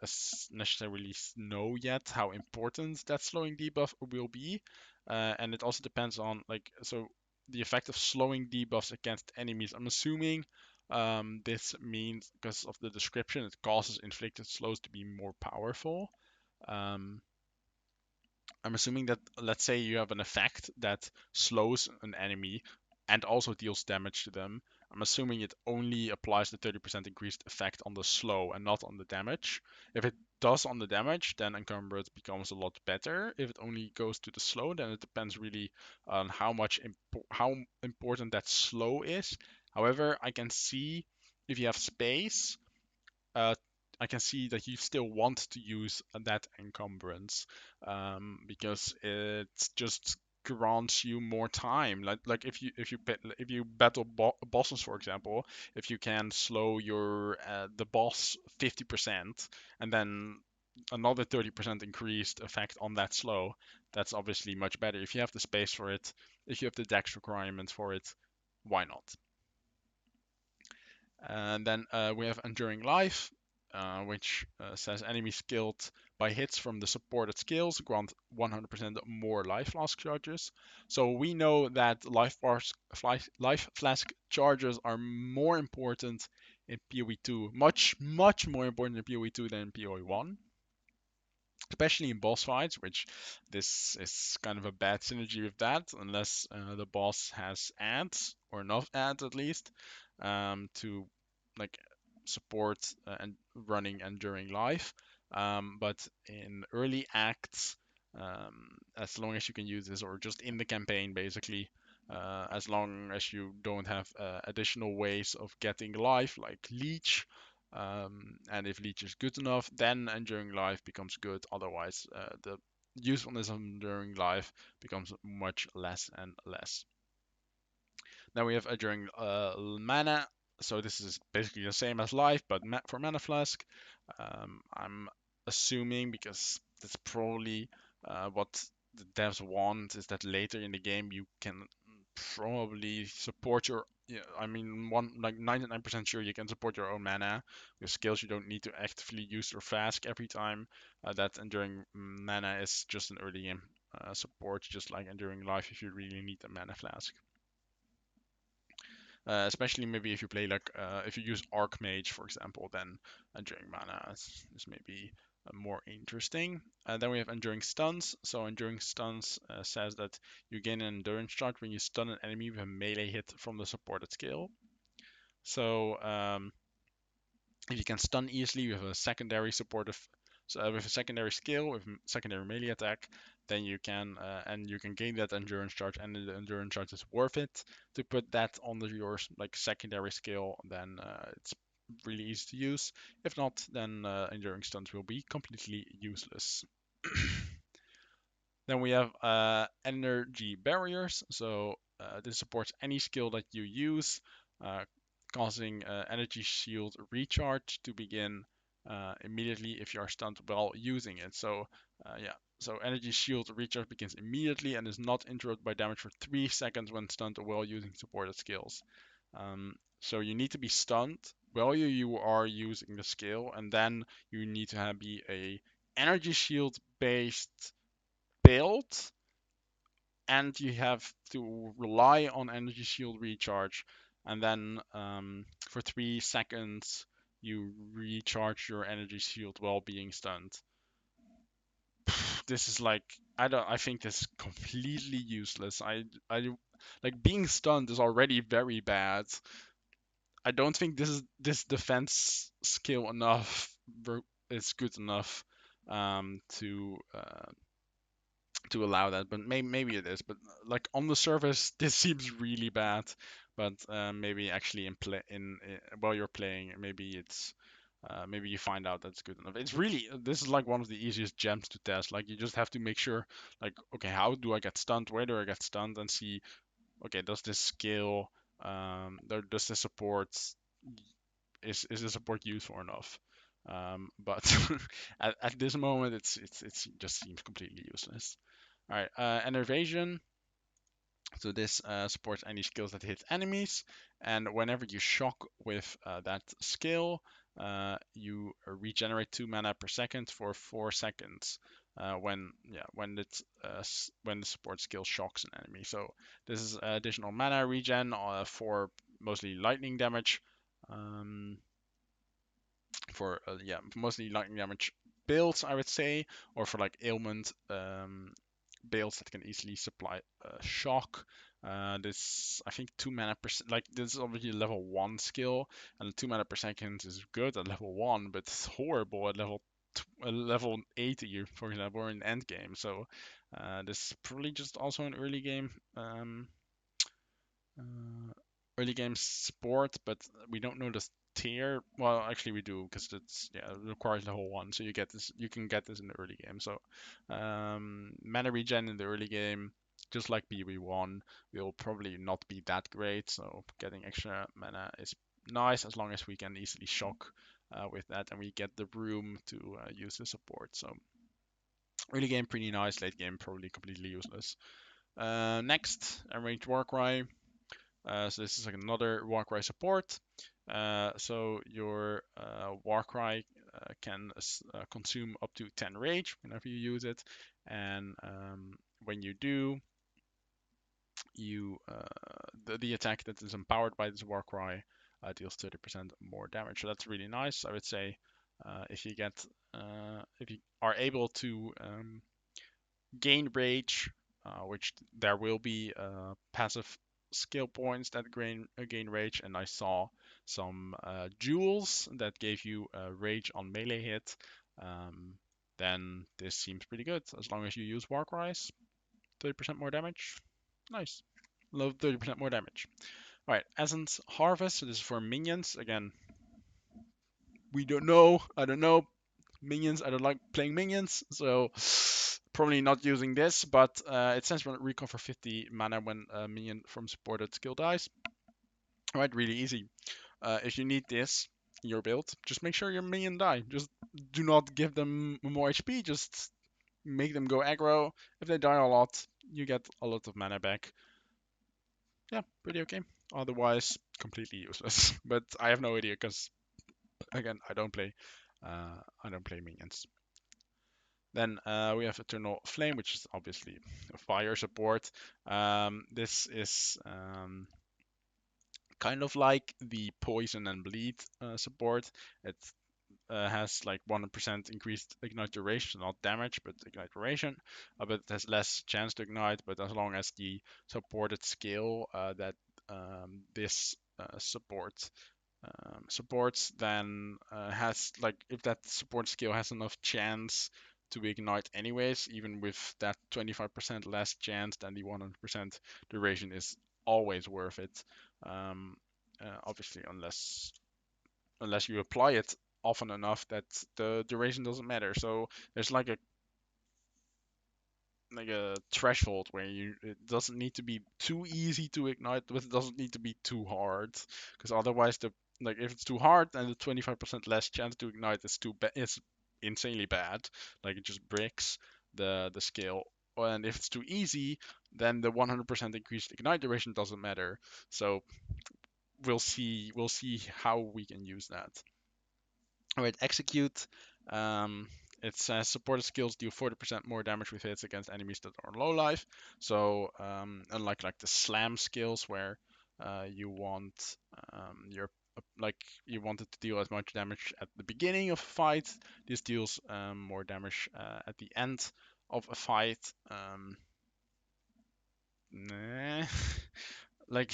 necessarily know yet how important that slowing debuff will be, and it also depends on the effect of slowing debuffs against enemies. I'm assuming this means, because of the description, it causes inflicted slows to be more powerful. Um, I'm assuming that, let's say you have an effect that slows an enemy and also deals damage to them. I'm assuming it only applies the 30% increased effect on the slow and not on the damage. If it does on the damage, then Encumbrance becomes a lot better. If it only goes to the slow, then it depends really on how important that slow is. However, I can see if you have space, uh, I can see that you still want to use that encumbrance, because it just grants you more time. Like if you battle bosses, for example, if you can slow the boss 50% and then another 30% increased effect on that slow, that's obviously much better. If you have the space for it, if you have the dex requirements for it, why not? And then we have Enduring Life, which says enemies killed by hits from the supported skills grant 100% more life flask charges. So we know that life flask charges are more important in PoE 2, much, much more important in PoE 2 than in PoE 1. Especially in boss fights, which this is kind of a bad synergy with that, unless the boss has ads, or enough ads at least, to like support and running and during life. But in early acts, as long as you can use this, or just in the campaign basically, as long as you don't have additional ways of getting life like leech, and if leech is good enough, then enduring life becomes good. Otherwise, the usefulness of enduring life becomes much less and less. Now we have enduring mana. So this is basically the same as life, but for mana flask. I'm assuming, because that's probably what the devs want, is that later in the game you can probably support your, yeah, I mean, 99% sure you can support your own mana with skills. You don't need to actively use your flask every time. That enduring mana is just an early game support, just like enduring life if you really need a mana flask. Especially maybe if you play if you use Archmage, for example, then enduring mana is maybe more interesting. Then we have enduring stuns. So enduring stuns says that you gain an endurance charge when you stun an enemy with a melee hit from the supported skill. So if you can stun easily with a secondary supportive, with a secondary skill with secondary melee attack, then you can gain that endurance charge, and the endurance charge is worth it to put that under your secondary skill. Then it's really easy to use. If not, then enduring stuns will be completely useless. Then we have energy barriers. So this supports any skill that you use, uh, causing energy shield recharge to begin immediately if you are stunned while using it. So yeah, so energy shield recharge begins immediately and is not interrupted by damage for 3 seconds when stunned while using supported skills. So you need to be stunned while you are using the skill, and then you need to be a energy shield based build, and you have to rely on energy shield recharge, and then for 3 seconds you recharge your energy shield while being stunned. This is like I think this is completely useless. I like being stunned is already very bad. I don't think this defense skill is good enough to allow that, but maybe it is. But like on the surface, this seems really bad. But maybe actually in while you're playing, maybe you find out that's good enough. This is like one of the easiest gems to test. Like you just have to make sure, like, okay, how do I get stunned? Where do I get stunned? And see, okay, does this skill, does this support, is the support useful enough? But at this moment, it's just seems completely useless. All right, Enervation. So this supports any skills that hit enemies, and whenever you shock with that skill, you regenerate 2 mana per second for 4 seconds. When the support skill shocks an enemy. So this is additional mana regen for mostly lightning damage. Um, mostly lightning damage builds, I would say, or for like ailment builds that can easily supply shock. This I think 2 mana per like this is obviously a level 1 skill, and 2 mana per second is good at level 1, but it's horrible at level 80, for example, or in end game. So this is probably just also an early game support, but we don't know the tier. Well, actually we do, because it requires level 1, so you can get this in the early game. So mana regen in the early game, just like BB1, will probably not be that great. So getting extra mana is nice as long as we can easily shock with that, and we get the room to use the support. So early game pretty nice, late game probably completely useless. Next, Enraged Warcry. So this is like another Warcry support. So your Warcry can consume up to 10 rage whenever you use it, and when you do, the attack that is empowered by this Warcry deals 30% more damage. So that's really nice. I would say if you are able to gain rage, which there will be passive skill points that gain rage, and I saw some jewels that gave you rage on melee hit. Then this seems pretty good as long as you use Warcries. 30% more damage. Nice. Love 30% more damage. Alright, Essence Harvest. So this is for minions. Again, we don't know. I don't know. Minions. I don't like playing minions, so probably not using this. But it says recon for 50 mana when a minion from supported skill dies. Alright, really easy. If you need this in your build, just make sure your minion die. Just do not give them more HP. Just make them go aggro. If they die a lot, you get a lot of mana back. Yeah, pretty okay. Otherwise, completely useless. But I have no idea because, again, I don't play minions. Then we have Eternal Flame, which is obviously a fire support. This is kind of like the Poison and Bleed support. It has like 100% increased ignite duration, not damage, but ignite duration. But it has less chance to ignite, but as long as the supported skill that this supports, then has like if that support skill has enough chance to ignite anyways, even with that 25% less chance than the 100% duration, is always worth it. Obviously, unless you apply it often enough that the duration doesn't matter. So there's like a threshold where it doesn't need to be too easy to ignite, but it doesn't need to be too hard, because otherwise if it's too hard, then the 25% less chance to ignite is insanely bad. Like it just breaks the skill. And if it's too easy, then the 100% increased ignite duration doesn't matter. So we'll see how we can use that. All right, execute. it says supported skills deal 40% more damage with hits against enemies that are low life. So unlike like the slam skills where you want your like you want it to deal as much damage at the beginning of a fight, this deals more damage at the end of a fight. Nah. like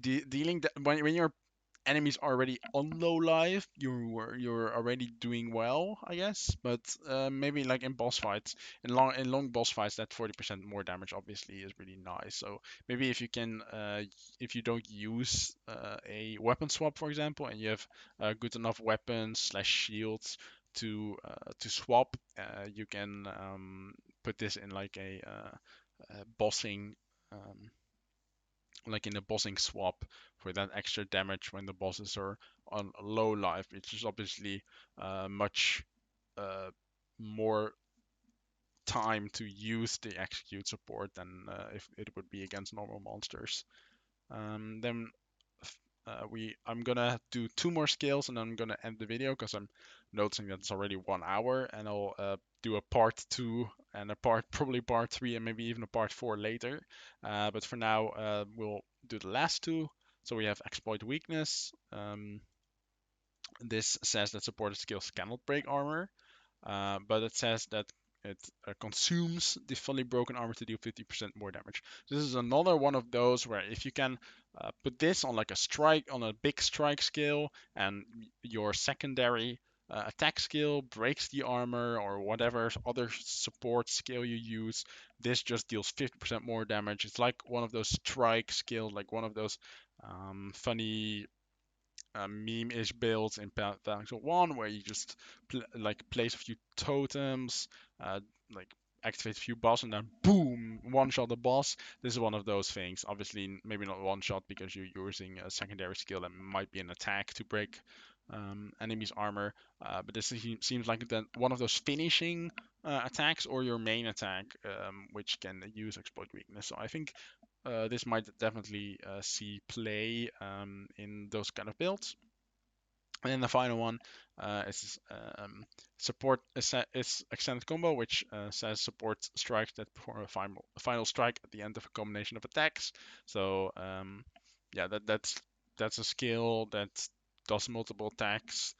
dealing that when your enemies already on low life, you're already doing well, I guess. But maybe like in boss fights, in long boss fights, that 40% more damage obviously is really nice. So maybe if you can, if you don't use a weapon swap, for example, and you have good enough weapons slash shields to swap, you can put this in like a bossing. Um, like in a bossing swap for that extra damage when the bosses are on low life, which is obviously much uh, more time to use the execute support than if it would be against normal monsters. Then I'm gonna do two more skills and I'm gonna end the video because I'm noticing that it's already 1 hour, and I'll do a part two and a probably part three and maybe even a part four later. But for now, we'll do the last two. So we have exploit weakness. This says that supported skills cannot break armor. But it says that it consumes the fully broken armor to deal 50% more damage. This is another one of those where if you can put this on like a strike, on a big strike skill, and your secondary attack skill breaks the armor or whatever other support skill you use, this just deals 50% more damage. It's like one of those strike skills, like one of those funny meme-ish builds in Path of Exile 1 where you just like place a few totems, like activate a few boss and then boom, one-shot the boss. This is one of those things. Obviously, maybe not one-shot because you're using a secondary skill that might be an attack to break enemy's armor. But this seems like one of those finishing attacks or your main attack, which can use exploit weakness. So I think this might definitely see play in those kind of builds. And then the final one is support is extended combo, which says support strikes that perform a final strike at the end of a combination of attacks. So yeah, that's a skill that does multiple attacks.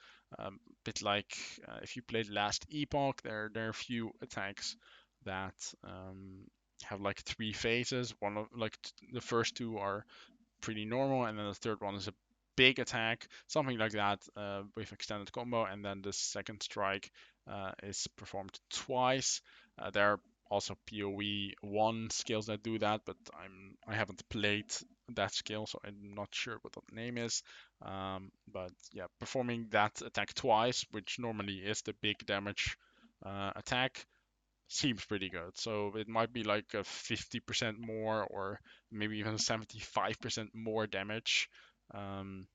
Bit like if you played Last Epoch, there are a few attacks that have like three phases. One of like the first two are pretty normal, and then the third one is a big attack, something like that with extended combo, and then the second strike is performed twice. There are also PoE 1 skills that do that, but I haven't played that skill, so I'm not sure what the name is. But yeah, performing that attack twice, which normally is the big damage attack, seems pretty good. So it might be like a 50% more or maybe even 75% more damage um,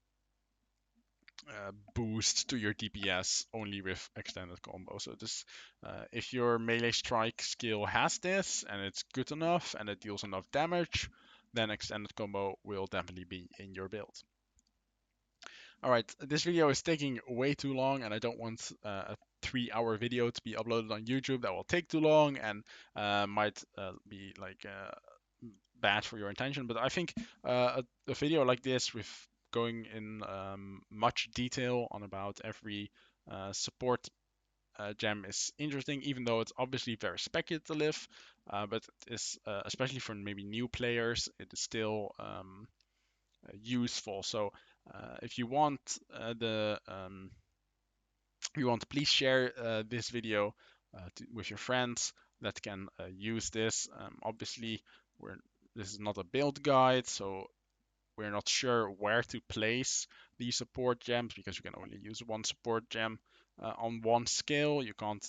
boost to your DPS only with extended combo. So this, if your melee strike skill has this and it's good enough and it deals enough damage, then extended combo will definitely be in your build. All right, this video is taking way too long, and I don't want a 3-hour video to be uploaded on YouTube. That will take too long and might be like bad for your intention. But I think a video like this with going in much detail on about every support gem is interesting, even though it's obviously very speculative. But it is, especially for maybe new players, it is still useful. So if you want please share this video with your friends that can use this. Obviously, this is not a build guide, so we're not sure where to place these support gems because you can only use one support gem on one skill. You can't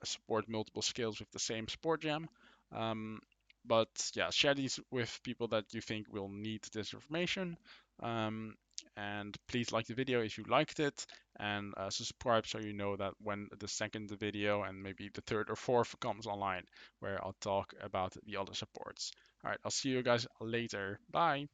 support multiple skills with the same support gem. Um, but yeah, share these with people that you think will need this information. Um, and please like the video if you liked it, and subscribe so you know that when the second video and maybe the third or fourth comes online, where I'll talk about the other supports. All right, I'll see you guys later. Bye.